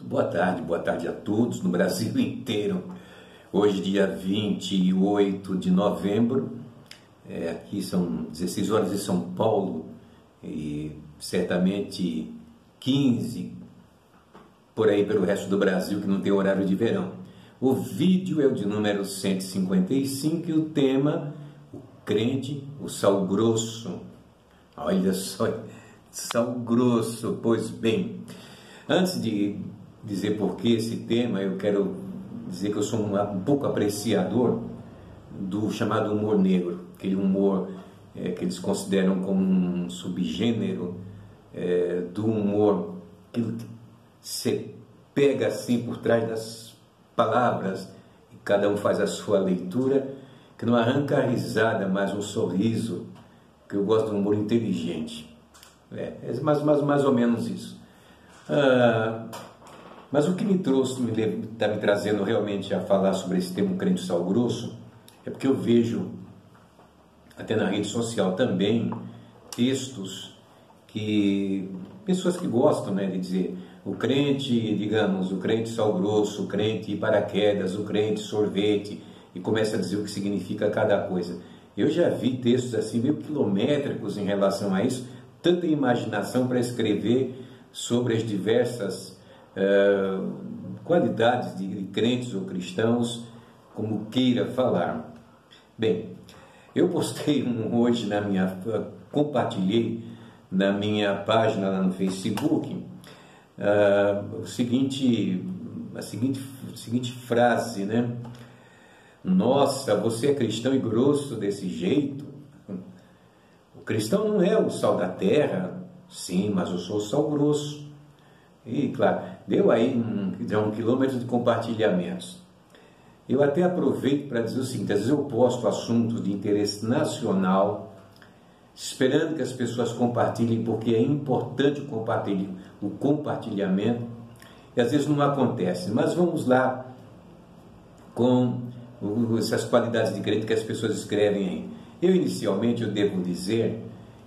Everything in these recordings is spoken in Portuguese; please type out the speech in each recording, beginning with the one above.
Boa tarde a todos no Brasil inteiro. Hoje, dia 28 de novembro, aqui são 16 horas em São Paulo e certamente 15 por aí pelo resto do Brasil que não tem horário de verão. O vídeo é o de número 155 e o tema, o crente, o sal grosso. Olha só, sal grosso, pois bem. Antes de dizer por que esse tema, eu quero dizer que eu sou um pouco apreciador do chamado humor negro, aquele humor que eles consideram como um subgênero do humor, aquilo que você pega assim por trás das palavras e cada um faz a sua leitura, que não arranca a risada, mas um sorriso, que eu gosto de um humor inteligente. Mais ou menos isso. Mas o que me trouxe, está me trazendo realmente a falar sobre esse tema, crente sal grosso, é porque eu vejo, até na rede social também, textos que pessoas que gostam, de dizer o crente, digamos, o crente sal grosso, o crente paraquedas, o crente sorvete, e começa a dizer o que significa cada coisa. Eu já vi textos assim meio quilométricos em relação a isso, tanta imaginação para escrever sobre as diversas qualidades de crentes ou cristãos, como queira falar. Bem, eu postei hoje compartilhei na minha página lá no Facebook a seguinte frase, Nossa, você é cristão e grosso desse jeito? O cristão não é o sal da terra, sim, mas eu sou o sal grosso. E, claro, deu aí um quilômetro de compartilhamentos. Eu até aproveito para dizer o seguinte: às vezes eu posto assuntos de interesse nacional, esperando que as pessoas compartilhem, porque é importante o compartilhamento, e às vezes não acontece. Mas vamos lá com essas qualidades de crente que as pessoas escrevem aí. Inicialmente, eu devo dizer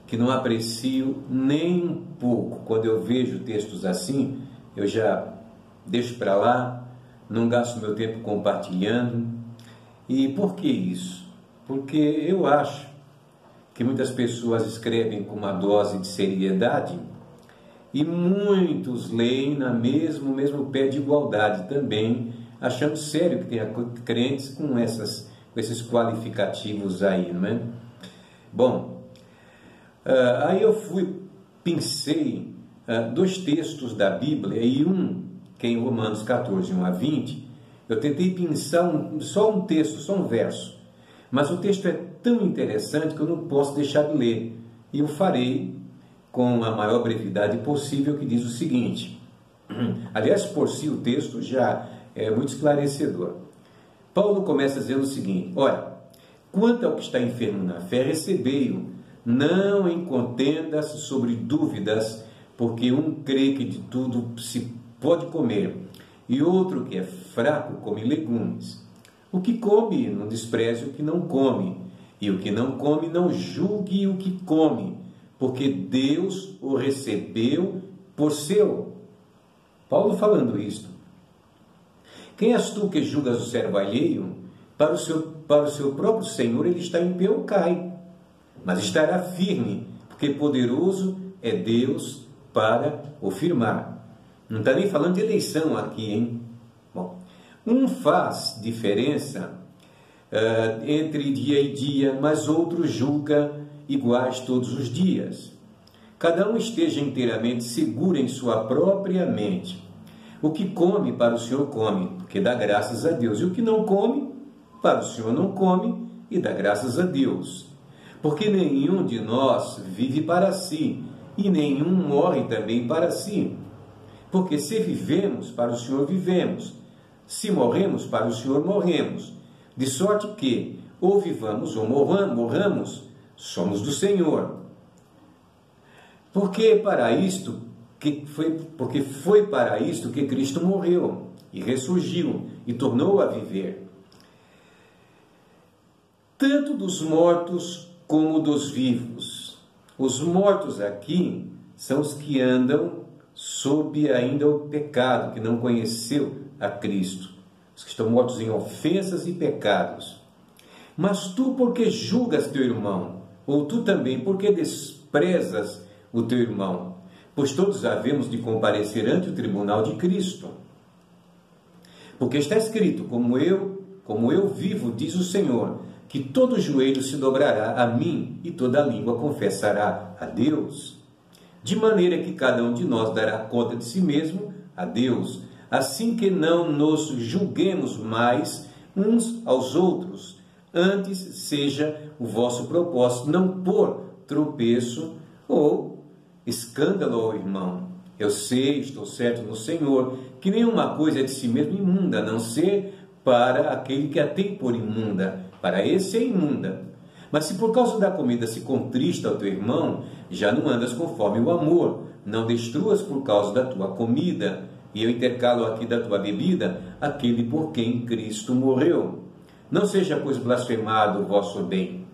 que não aprecio nem um pouco. Quando eu vejo textos assim, eu já deixo para lá, não gasto meu tempo compartilhando. E por que isso? Porque eu acho que muitas pessoas escrevem com uma dose de seriedade e muitos leem no mesmo pé de igualdade também, achando sério que tem crentes com esses qualificativos aí, não é? Bom, aí eu pensei dois textos da Bíblia, e que é em Romanos 14, 1 a 20, eu tentei pensar só um texto, só um verso, mas o texto é tão interessante que eu não posso deixar de ler, e eu farei com a maior brevidade possível, que diz o seguinte. Aliás, por si o texto já é muito esclarecedor. Paulo começa dizendo o seguinte: olha, quanto ao que está enfermo na fé, recebei-o, não em contendas sobre dúvidas, porque um crê que de tudo se pode comer, e outro que é fraco come legumes. O que come, não despreze o que não come, e o que não come, não julgue o que come, porque Deus o recebeu por seu. Paulo falando isto. Quem és tu que julgas o servo alheio? Para o seu próprio Senhor ele está em pé ou cai, mas estará firme, porque poderoso é Deus para o firmar. Não está nem falando de eleição aqui, hein? Bom, faz diferença entre dia e dia, mas outro julga iguais todos os dias. Cada um esteja inteiramente seguro em sua própria mente. O que come, para o Senhor come, porque dá graças a Deus. E o que não come, para o Senhor não come, e dá graças a Deus. Porque nenhum de nós vive para si, e nenhum morre também para si. Porque se vivemos, para o Senhor vivemos. Se morremos, para o Senhor morremos. De sorte que, ou vivamos ou morramos, somos do Senhor. Porque foi para isto que Cristo morreu e ressurgiu e tornou a viver, tanto dos mortos como dos vivos. Os mortos aqui são os que andam sob ainda o pecado, que não conheceu a Cristo, os que estão mortos em ofensas e pecados. Mas tu, porque julgas teu irmão? Ou tu também, porque desprezas o teu irmão? Pois todos havemos de comparecer ante o tribunal de Cristo. Porque está escrito, como eu vivo, diz o Senhor, que todo joelho se dobrará a mim e toda língua confessará a Deus. De maneira que cada um de nós dará conta de si mesmo a Deus, assim que não nos julguemos mais uns aos outros. Antes seja o vosso propósito não pôr tropeço ou escândalo ao irmão. Eu sei, estou certo no Senhor, que nenhuma coisa é de si mesmo imunda, a não ser para aquele que a tem por imunda. Para esse é imunda. Mas se por causa da comida se contrista ao teu irmão, já não andas conforme o amor. Não destruas por causa da tua comida, e eu intercalo aqui da tua bebida, aquele por quem Cristo morreu. Não seja, pois, blasfemado o vosso bem.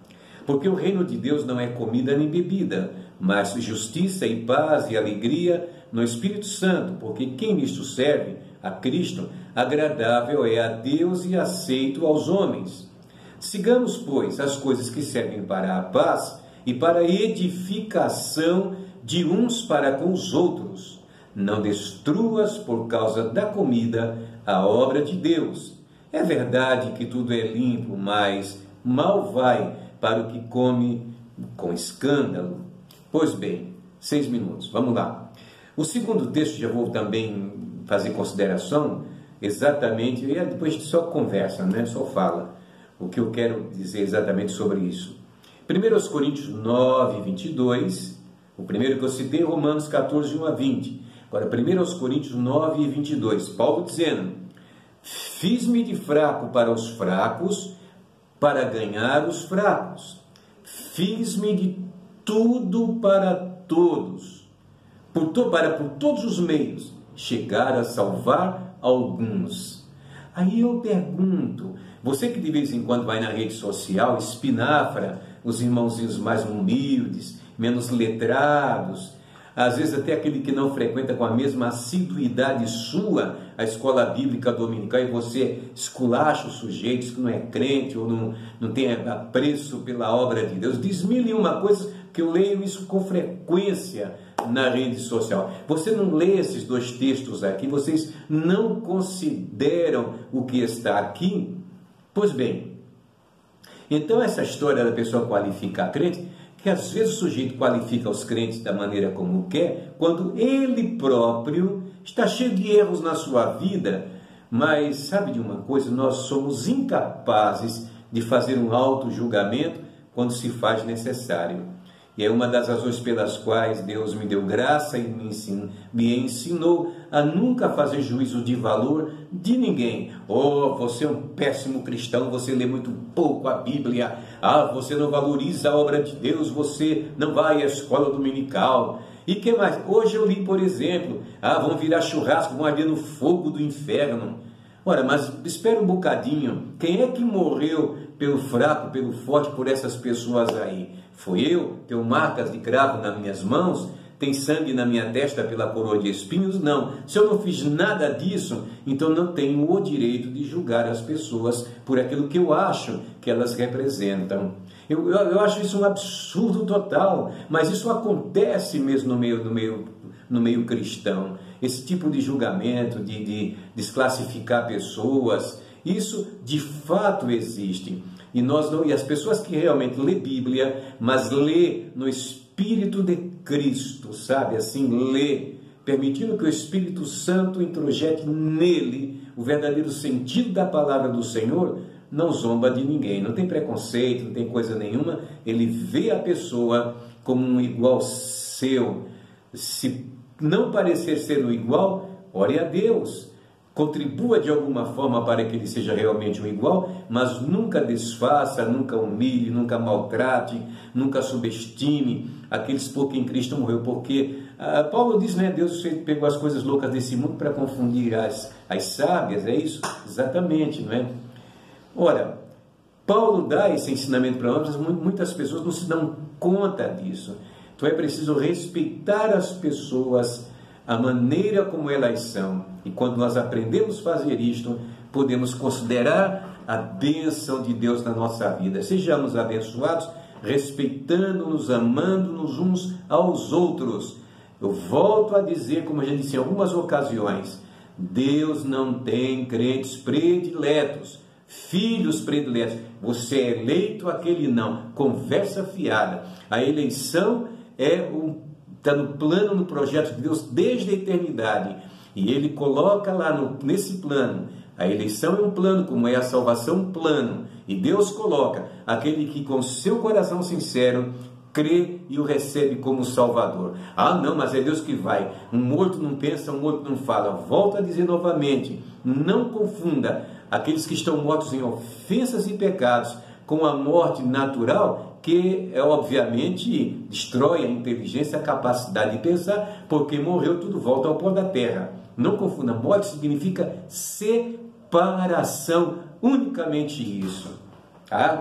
Porque o reino de Deus não é comida nem bebida, mas justiça e paz e alegria no Espírito Santo, porque quem nisto serve a Cristo, agradável é a Deus e aceito aos homens. Sigamos, pois, as coisas que servem para a paz e para a edificação de uns para com os outros. Não destruas por causa da comida a obra de Deus. É verdade que tudo é limpo, mas mal vai para o que come com escândalo. Pois bem, 6 minutos, vamos lá. O segundo texto, já vou também fazer consideração, exatamente, e depois a gente só conversa, né? Só fala o que eu quero dizer exatamente sobre isso. 1 Coríntios 9, 22, o primeiro que eu citei, Romanos 14, 1 a 20. Agora, 1 Coríntios 9, 22, Paulo dizendo: fiz-me de fraco para os fracos, para ganhar os fracos. Fiz-me de tudo para todos, por todos os meios, chegar a salvar alguns. Aí eu pergunto, você que de vez em quando vai na rede social, espinafra os irmãozinhos mais humildes, menos letrados, às vezes até aquele que não frequenta com a mesma assiduidade sua a escola bíblica dominical, e você esculacha os sujeitos que não é crente ou não tem apreço pela obra de Deus. Diz mil e uma coisas que eu leio isso com frequência na rede social. Você não lê esses dois textos aqui, vocês não consideram o que está aqui? Pois bem, então essa história da pessoa qualificar crente, que às vezes o sujeito qualifica os crentes da maneira como quer, quando ele próprio está cheio de erros na sua vida. Mas sabe de uma coisa? Nós somos incapazes de fazer um auto-julgamento quando se faz necessário. E é uma das razões pelas quais Deus me deu graça e me ensinou a nunca fazer juízo de valor de ninguém. Oh, você é um péssimo cristão, você lê muito pouco a Bíblia. Ah, você não valoriza a obra de Deus, você não vai à escola dominical. E que mais? Hoje eu li, por exemplo, vão virar churrasco, vão arder no fogo do inferno. Ora, mas espera um bocadinho, quem é que morreu pelo fraco, pelo forte, por essas pessoas aí? Foi eu? Tenho marcas de cravo nas minhas mãos? Tem sangue na minha testa pela coroa de espinhos? Não. Se eu não fiz nada disso, então não tenho o direito de julgar as pessoas por aquilo que eu acho que elas representam. Eu acho isso um absurdo total, mas isso acontece mesmo no meio cristão. Esse tipo de julgamento, de desclassificar pessoas, isso de fato existe. E as pessoas que realmente lê Bíblia, mas lê no Espírito de Cristo, sabe? Assim, lê, permitindo que o Espírito Santo introjete nele o verdadeiro sentido da palavra do Senhor, não zomba de ninguém, não tem preconceito, não tem coisa nenhuma. Ele vê a pessoa como um igual seu. Se não parecer ser um igual, ore a Deus. Contribua de alguma forma para que ele seja realmente um igual, mas nunca desfaça, nunca humilhe, nunca maltrate, nunca subestime aqueles por quem Cristo morreu, porque Paulo diz, né, Deus pegou as coisas loucas desse mundo para confundir as sábias, é isso? Exatamente, não é? Ora, Paulo dá esse ensinamento para nós, mas muitas pessoas não se dão conta disso. Então é preciso respeitar as pessoas a maneira como elas são. E quando nós aprendemos a fazer isto, podemos considerar a bênção de Deus na nossa vida. Sejamos abençoados, respeitando-nos, amando-nos uns aos outros. Eu volto a dizer, como eu já disse em algumas ocasiões, Deus não tem crentes prediletos, filhos prediletos. Você é eleito, aquele não. Conversa fiada. A eleição está no plano, no projeto de Deus desde a eternidade. E Ele coloca lá nesse plano. A eleição é um plano, como é a salvação um plano. E Deus coloca aquele que com seu coração sincero crê e o recebe como Salvador. Ah, não, mas é Deus que vai. Um morto não pensa, um morto não fala. Volto a dizer novamente, não confunda aqueles que estão mortos em ofensas e pecados com a morte natural, que obviamente destrói a inteligência, a capacidade de pensar, porque morreu, tudo volta ao pó da terra. Não confunda, morte significa separação, unicamente isso.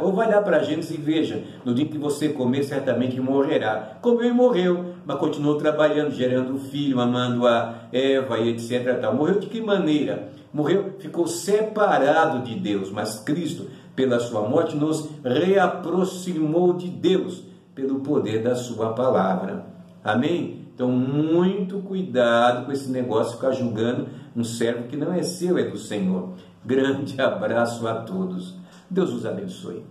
Ou vai dar para a Gênesis e veja, no dia que você comer, certamente morrerá. Comeu e morreu, mas continuou trabalhando, gerando um filho, amando a Eva e etc. Morreu de que maneira? Morreu, ficou separado de Deus, mas Cristo, pela sua morte, nos reaproximou de Deus, pelo poder da sua palavra. Amém? Então, muito cuidado com esse negócio de ficar julgando um servo que não é seu, é do Senhor. Grande abraço a todos. Deus os abençoe.